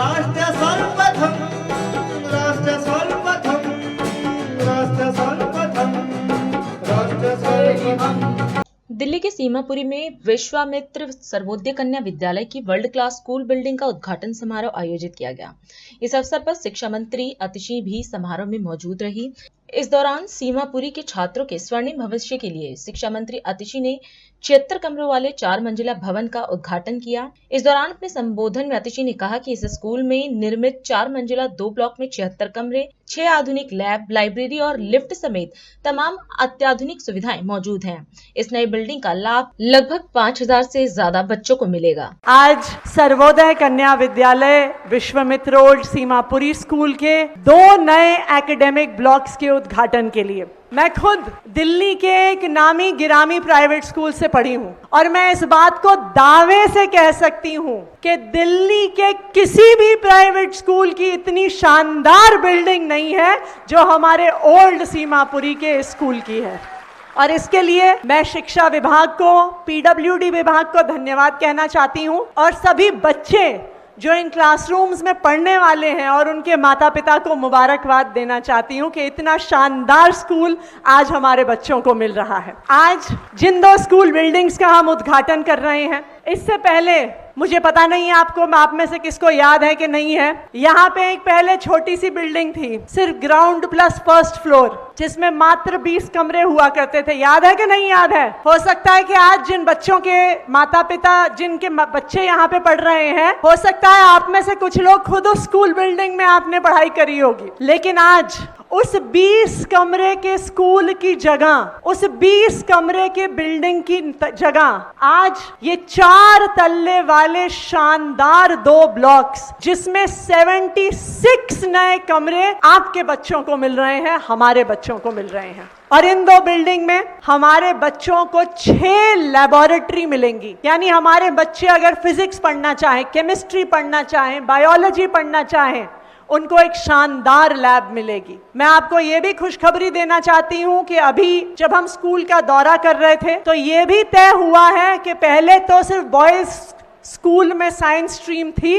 राष्ट्र सर्वप्रथम, राष्ट्र सर्वप्रथम, राष्ट्र सर्वप्रथम, राष्ट्र सर्वप्रथम। दिल्ली के सीमापुरी में विश्वामित्र सर्वोदय कन्या विद्यालय की वर्ल्ड क्लास स्कूल बिल्डिंग का उद्घाटन समारोह आयोजित किया गया। इस अवसर पर शिक्षा मंत्री अतिशी भी समारोह में मौजूद रही। इस दौरान सीमापुरी के छात्रों के स्वर्णिम भविष्य के लिए शिक्षा मंत्री अतिशी ने 76 कमरों वाले 4 मंजिला भवन का उद्घाटन किया। इस दौरान अपने संबोधन में अतिशी ने कहा कि इस स्कूल में निर्मित 4 मंजिला 2 ब्लॉक में 76 कमरे, 6 आधुनिक लैब, लाइब्रेरी और लिफ्ट समेत तमाम अत्याधुनिक सुविधाएं मौजूद हैं। इस नई बिल्डिंग का लाभ लगभग 5000 से ज्यादा बच्चों को मिलेगा। आज सर्वोदय कन्या विद्यालय विश्वामित्र रोड सीमापुरी स्कूल के 2 नए एकेडमिक ब्लॉक्स के उद्घाटन के लिए मैं खुद दिल्ली के एक नामी गिरामी प्राइवेट स्कूल से पढ़ी हूं और मैं इस बात को दावे से कह सकती हूं कि दिल्ली के किसी भी प्राइवेट स्कूल की इतनी शानदार बिल्डिंग नहीं है जो हमारे ओल्ड सीमापुरी के स्कूल की है। और इसके लिए मैं शिक्षा विभाग को, पीडब्ल्यूडी विभाग को धन्यवाद कहना चाहती हूं और सभी बच्चे जो इन क्लासरूम्स में पढ़ने वाले हैं और उनके माता पिता को मुबारकबाद देना चाहती हूं कि इतना शानदार स्कूल आज हमारे बच्चों को मिल रहा है। आज जिन 2 स्कूल बिल्डिंग्स का हम उद्घाटन कर रहे हैं, इससे पहले मुझे पता नहीं है आप में से किसको याद है कि नहीं है, यहाँ पे एक पहले छोटी सी बिल्डिंग थी, सिर्फ ग्राउंड प्लस फर्स्ट फ्लोर, जिसमें मात्र 20 कमरे हुआ करते थे। याद है कि नहीं याद है? हो सकता है कि आज जिन बच्चों के माता पिता, जिनके बच्चे यहाँ पे पढ़ रहे हैं, हो सकता है आप में से कुछ लोग खुद उस स्कूल बिल्डिंग में आपने पढ़ाई करी होगी, लेकिन आज उस 20 कमरे के स्कूल की जगह, उस 20 कमरे के बिल्डिंग की जगह आज ये 4 तल्ले वाले शानदार 2 ब्लॉक्स, जिसमें 76 नए कमरे आपके बच्चों को मिल रहे हैं, हमारे बच्चों को मिल रहे हैं। और इन 2 बिल्डिंग में हमारे बच्चों को 6 लैबोरेटरी मिलेंगी। यानी हमारे बच्चे अगर फिजिक्स पढ़ना चाहें, केमिस्ट्री पढ़ना चाहें, बायोलॉजी पढ़ना चाहें, उनको एक शानदार लैब मिलेगी। मैं आपको ये भी खुशखबरी देना चाहती हूँ कि अभी जब हम स्कूल का दौरा कर रहे थे तो ये भी तय हुआ है कि पहले तो सिर्फ बॉयज स्कूल में साइंस स्ट्रीम थी,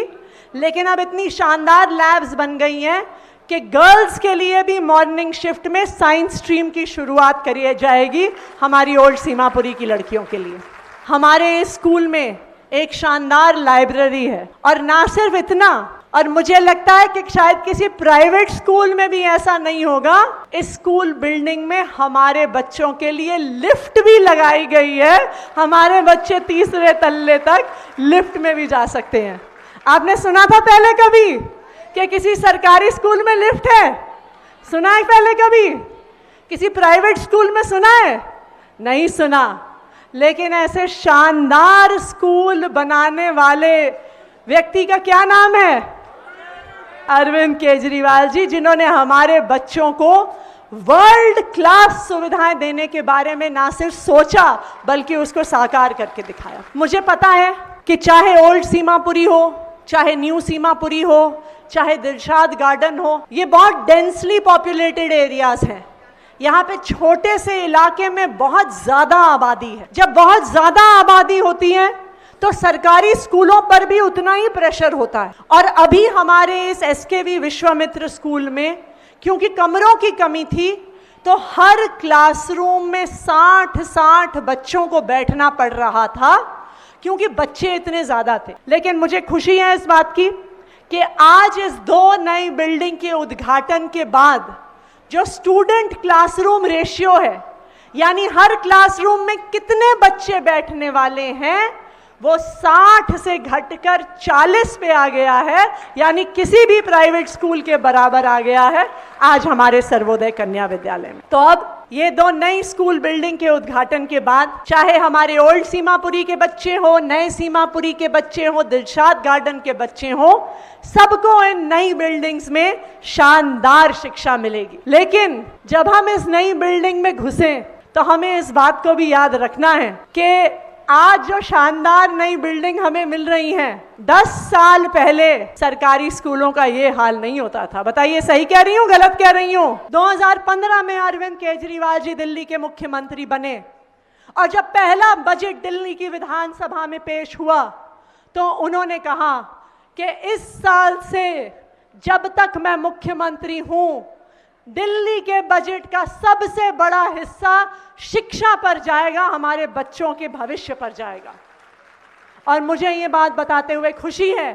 लेकिन अब इतनी शानदार लैब्स बन गई हैं कि गर्ल्स के लिए भी मॉर्निंग शिफ्ट में साइंस स्ट्रीम की शुरुआत करी जाएगी हमारी ओल्ड सीमापुरी की लड़कियों के लिए। हमारे इस स्कूल में एक शानदार लाइब्रेरी है और ना सिर्फ इतना, और मुझे लगता है कि शायद किसी प्राइवेट स्कूल में भी ऐसा नहीं होगा, इस स्कूल बिल्डिंग में हमारे बच्चों के लिए लिफ्ट भी लगाई गई है। हमारे बच्चे 3रे तल्ले तक लिफ्ट में भी जा सकते हैं। आपने सुना था पहले कभी कि किसी सरकारी स्कूल में लिफ्ट है? सुना है पहले कभी? किसी प्राइवेट स्कूल में सुना है? नहीं सुना। लेकिन ऐसे शानदार स्कूल बनाने वाले व्यक्ति का क्या नाम है? अरविंद केजरीवाल जी, जिन्होंने हमारे बच्चों को वर्ल्ड क्लास सुविधाएं देने के बारे में ना सिर्फ सोचा बल्कि उसको साकार करके दिखाया। मुझे पता है कि चाहे ओल्ड सीमापुरी हो, चाहे न्यू सीमापुरी हो, चाहे दिलशाद गार्डन हो, ये बहुत डेंसली पॉपुलेटेड एरियाज हैं। यहाँ पे छोटे से इलाके में बहुत ज्यादा आबादी है। जब बहुत ज्यादा आबादी होती है तो सरकारी स्कूलों पर भी उतना ही प्रेशर होता है। और अभी हमारे इस एसकेवी विश्वामित्र स्कूल में क्योंकि कमरों की कमी थी तो हर क्लासरूम में 60 बच्चों को बैठना पड़ रहा था क्योंकि बच्चे इतने ज्यादा थे। लेकिन मुझे खुशी है इस बात की कि आज इस 2 नई बिल्डिंग के उद्घाटन के बाद जो स्टूडेंट क्लासरूम रेशियो है, यानी हर क्लासरूम में कितने बच्चे बैठने वाले हैं, वो 60 से घटकर 40 पे आ गया है, यानी किसी भी प्राइवेट स्कूल के बराबर आ गया है आज हमारे सर्वोदय कन्या विद्यालय में। तो अब ये 2 नई स्कूल बिल्डिंग के उद्घाटन के बाद चाहे हमारे ओल्ड सीमापुरी के बच्चे हो, नए सीमापुरी के बच्चे हो, दिलशाद गार्डन के बच्चे हो, सबको इन नई बिल्डिंग्स में शानदार शिक्षा मिलेगी। लेकिन जब हम इस नई बिल्डिंग में घुसे तो हमें इस बात को भी याद रखना है कि आज जो शानदार नई बिल्डिंग हमें मिल रही है, 10 साल पहले सरकारी स्कूलों का ये हाल नहीं होता था। बताइए सही कह रही हूँ, गलत कह रही हूँ? 2015 में अरविंद केजरीवाल जी दिल्ली के मुख्यमंत्री बने और जब पहला बजट दिल्ली की विधानसभा में पेश हुआ तो उन्होंने कहा कि इस साल से जब तक मैं मुख्यमंत्री हूं, दिल्ली के बजट का सबसे बड़ा हिस्सा शिक्षा पर जाएगा, हमारे बच्चों के भविष्य पर जाएगा। और मुझे ये बात बताते हुए खुशी है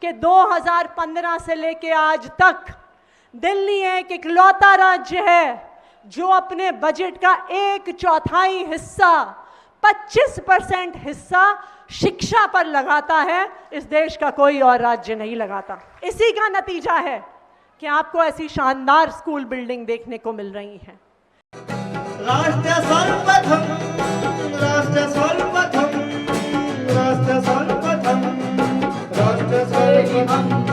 कि 2015 से लेके आज तक दिल्ली एक इकलौता राज्य है जो अपने बजट का 1/4 हिस्सा 25% हिस्सा शिक्षा पर लगाता है। इस देश का कोई और राज्य नहीं लगाता। इसी का नतीजा है कि आपको ऐसी शानदार स्कूल बिल्डिंग देखने को मिल रही है। राष्ट्र सर्वप्रथम, राष्ट्र सर्वप्रथम, राष्ट्र सर्वप्रथम, राष्ट्र सर्वप्रथम।